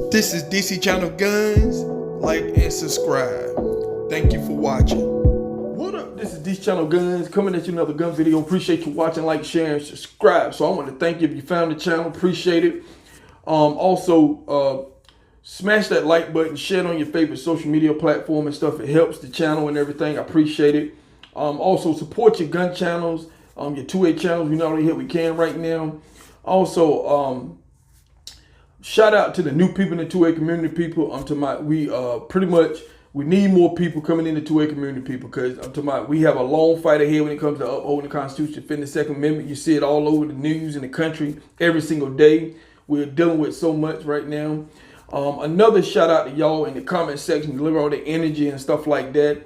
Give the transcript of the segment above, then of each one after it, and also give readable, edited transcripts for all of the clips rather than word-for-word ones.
This is DC Channel Guns. Like and subscribe. Thank you for watching. What up? This is DC Channel Guns coming at you another gun video. Appreciate you watching, like, share, and subscribe. So I want to thank you if you found the channel. Appreciate it. Also, smash that like button, share it on your favorite social media platform and stuff. It helps the channel and everything. I appreciate it. Also, support your gun channels, your 2A channels. We not only hit we can right now. Also, shout out to the new people in the 2A community people. We need more people coming in the 2A community people, because we have a long fight ahead when it comes to upholding the Constitution, defending the Second Amendment. You see it all over the news in the country every single day. We're dealing with so much right now. Another shout out to y'all in the comment section, deliver all the energy and stuff like that.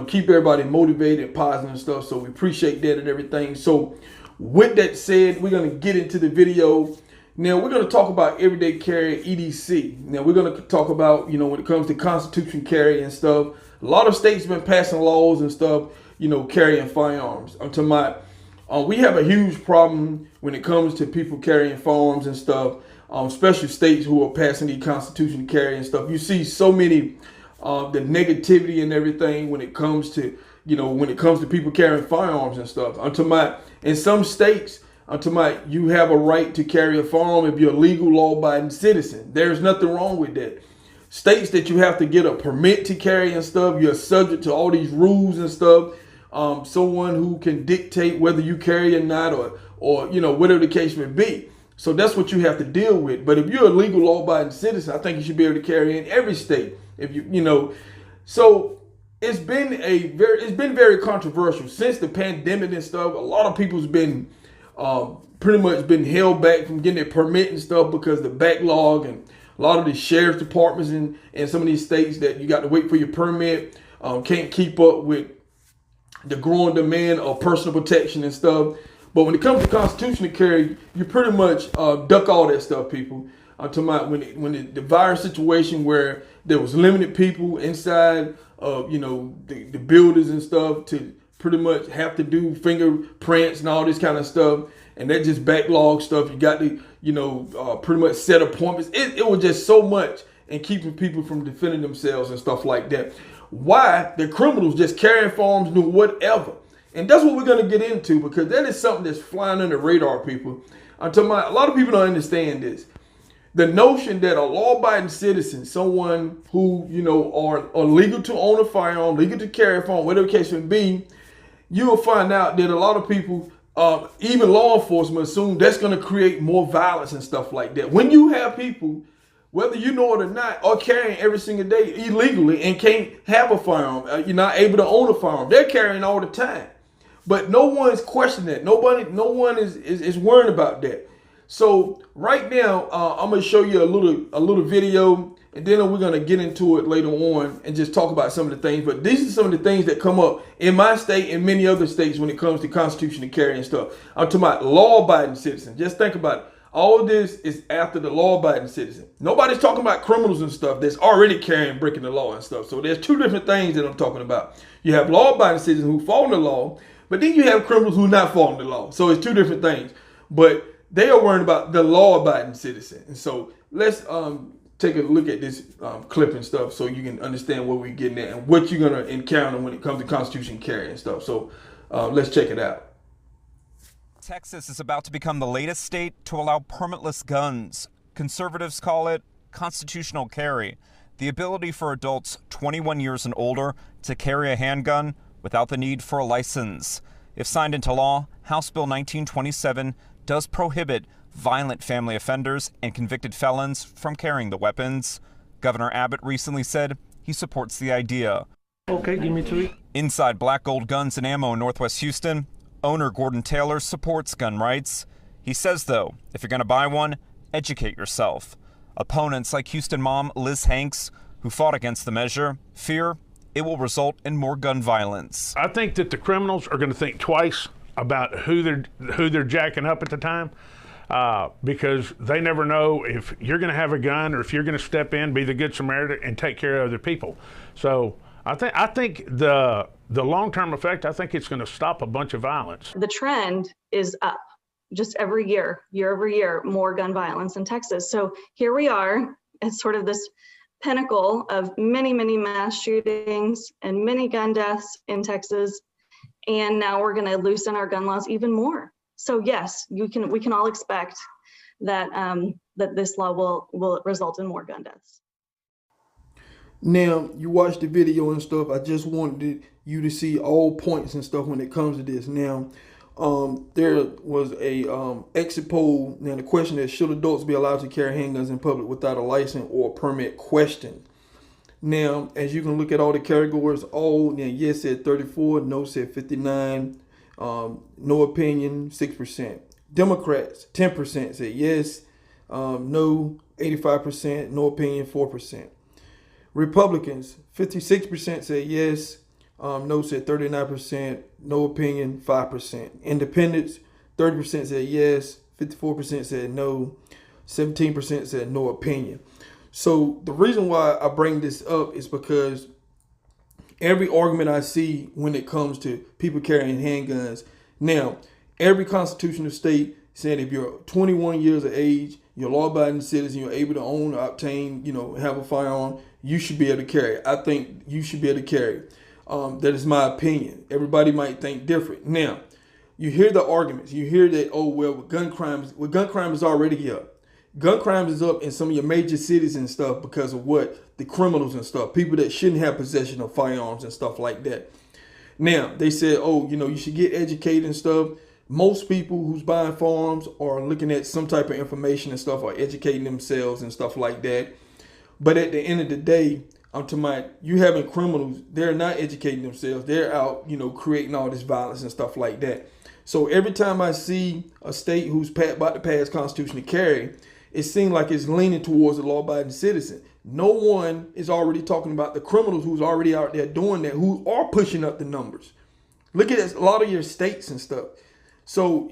Keep everybody motivated and positive and stuff. So we appreciate that and everything. So with that said, we're going to get into the video. Now we're going to talk about everyday carry, EDC. Now we're going to talk about, when it comes to constitution carry and stuff. A lot of states have been passing laws and stuff, carrying firearms. We have a huge problem when it comes to people carrying firearms and stuff, especially states who are passing the constitution carry and stuff. You see so many the negativity and everything when it comes to, people carrying firearms and stuff. In some states, you have a right to carry a firearm if you're a legal, law-abiding citizen. There's nothing wrong with that. States that you have to get a permit to carry and stuff, you're subject to all these rules and stuff. Someone who can dictate whether you carry or not, or whatever the case may be. So that's what you have to deal with. But if you're a legal, law-abiding citizen, I think you should be able to carry in every state. So it's been very controversial since the pandemic and stuff. A lot of people's been pretty much been held back from getting their permit and stuff because of the backlog, and a lot of the sheriff's departments in some of these states that you got to wait for your permit, can't keep up with the growing demand of personal protection and stuff. But when it comes to constitutional carry, you pretty much duck all that stuff, people. I'm talking about when the virus situation where there was limited people inside of the buildings and stuff to pretty much have to do fingerprints and all this kind of stuff, and that just backlog stuff. You got to pretty much set appointments. It was just so much in keeping people from defending themselves and stuff like that. Why the criminals just carrying firearms, doing whatever. And that's what we're going to get into, because that is something that's flying under the radar, people. I'm talking about, a lot of people don't understand this. The notion that a law-abiding citizen, someone who, are legal to own a firearm, legal to carry a firearm, whatever the case may be, you will find out that a lot of people, even law enforcement, assume that's going to create more violence and stuff like that. When you have people, whether you know it or not, are carrying every single day illegally and can't have a firearm, you're not able to own a firearm. They're carrying all the time. But no one's questioning that. No one is worrying about that. So right now, I'm gonna show you a little video, and then we're gonna get into it later on and just talk about some of the things. But these are some of the things that come up in my state and many other states when it comes to constitution and carry and stuff. I'm talking about law-abiding citizens. Just think about it. All of this is after the law-abiding citizen. Nobody's talking about criminals and stuff that's already carrying, breaking the law and stuff. So there's two different things that I'm talking about. You have law-abiding citizens who follow the law, but then you have criminals who are not following the law. So it's two different things. But they are worried about the law-abiding citizen. And so let's take a look at this clip and stuff so you can understand what we're getting at and what you're going to encounter when it comes to constitution carry and stuff. So let's check it out. Texas is about to become the latest state to allow permitless guns. Conservatives call it constitutional carry, the ability for adults 21 years and older to carry a handgun without the need for a license. If signed into law, House Bill 1927 does prohibit violent family offenders and convicted felons from carrying the weapons. Governor Abbott recently said he supports the idea. Okay, give me 3. Inside Black Gold Guns and Ammo in Northwest Houston, owner Gordon Taylor supports gun rights. He says, though, if you're going to buy one, educate yourself. Opponents like Houston mom Liz Hanks, who fought against the measure, fear it will result in more gun violence. I think that the criminals are going to think twice about who they're jacking up at the time, because they never know if you're going to have a gun or if you're going to step in, be the good Samaritan, and take care of other people. So I think the long-term effect, I think it's going to stop a bunch of violence. The trend is up. Just every year over year, more gun violence in Texas. So here we are it's sort of this pinnacle of many, many mass shootings and many gun deaths in Texas. And now we're going to loosen our gun laws even more. So yes, we can all expect that that this law will result in more gun deaths. Now, you watched the video and stuff. I just wanted you to see all points and stuff when it comes to this. Now, there was a exit poll. Now, the question is, should adults be allowed to carry handguns in public without a license or permit question? Now, as you can look at all the categories, yes said 34, no said 59, no opinion 6%. Democrats 10% said yes, no 85%, no opinion 4%. Republicans 56% said yes, no said 39%, no opinion 5%. Independents 30% said yes, 54% said no, 17% said no opinion. So the reason why I bring this up is because every argument I see when it comes to people carrying handguns, now every constitutional state said if you're 21 years of age, you're a law-abiding citizen, you're able to own, obtain, have a firearm, you should be able to carry it. I think you should be able to carry it. That is my opinion. Everybody might think different. Now, you hear the arguments. You hear that, gun crime is already up. Gun crime is up in some of your major cities and stuff because of what? The criminals and stuff. People that shouldn't have possession of firearms and stuff like that. Now, they said, you should get educated and stuff. Most people who's buying firearms are looking at some type of information and stuff, or educating themselves and stuff like that. But at the end of the day, I'm talking about you having criminals, they're not educating themselves. They're out, creating all this violence and stuff like that. So every time I see a state who's about to pass constitutional carry, it seems like it's leaning towards the law-abiding citizen. No one is already talking about the criminals who's already out there doing that, who are pushing up the numbers. Look at this, a lot of your states and stuff. So,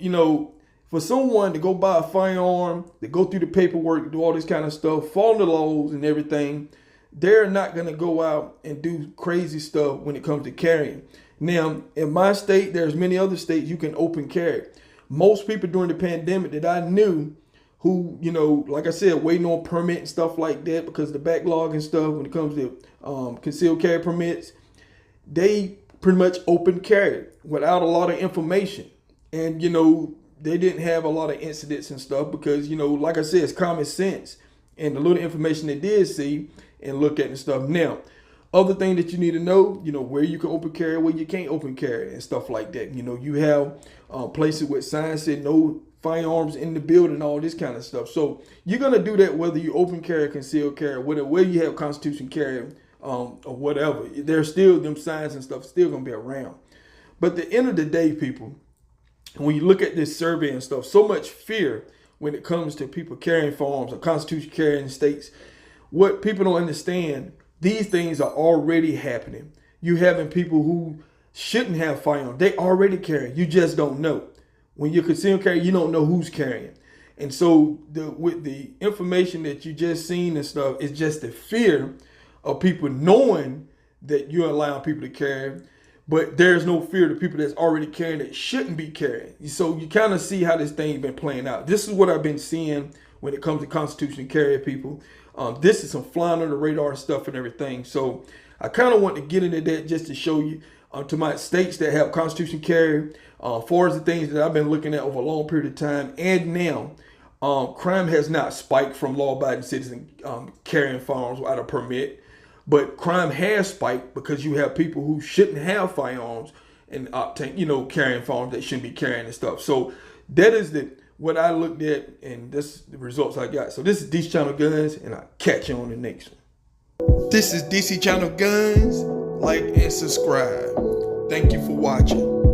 for someone to go buy a firearm, to go through the paperwork, do all this kind of stuff, follow the laws and everything, they're not going to go out and do crazy stuff when it comes to carrying. Now, in my state, there's many other states you can open carry. Most people during the pandemic that I knew who, like I said, waiting on permit and stuff like that because of the backlog and stuff when it comes to concealed carry permits, they pretty much open carry without a lot of information. And, they didn't have a lot of incidents and stuff because, like I said, it's common sense. And the little information they did see and look at and stuff. Now, other thing that you need to know, where you can open carry, where you can't open carry and stuff like that. You have places with signs saying no firearms in the building, all this kind of stuff. So you're going to do that whether you open carry, concealed carry, whether you have constitution carry or whatever. There's still them signs and stuff still going to be around. But at the end of the day, people, when you look at this survey and stuff, so much fear when it comes to people carrying firearms or constitution carrying states. What people don't understand, these things are already happening. You having people who shouldn't have firearms. They already carry. You just don't know. When you concealed carry, you don't know who's carrying. And so with the information that you just seen and stuff, it's just the fear of people knowing that you're allowing people to carry. But there's no fear to people that's already carrying that shouldn't be carrying. So you kind of see how this thing's been playing out. This is what I've been seeing when it comes to constitution carry people. This is some flying under the radar stuff and everything. So I kind of want to get into that just to show you to my states that have constitution carry, far as the things that I've been looking at over a long period of time. And now crime has not spiked from law-abiding citizens carrying firearms without a permit. But crime has spiked because you have people who shouldn't have firearms and carrying firearms they shouldn't be carrying and stuff. So that is what I looked at, and that's the results I got. So this is DC Channel Guns, and I'll catch you on the next one. This is DC Channel Guns. Like and subscribe. Thank you for watching.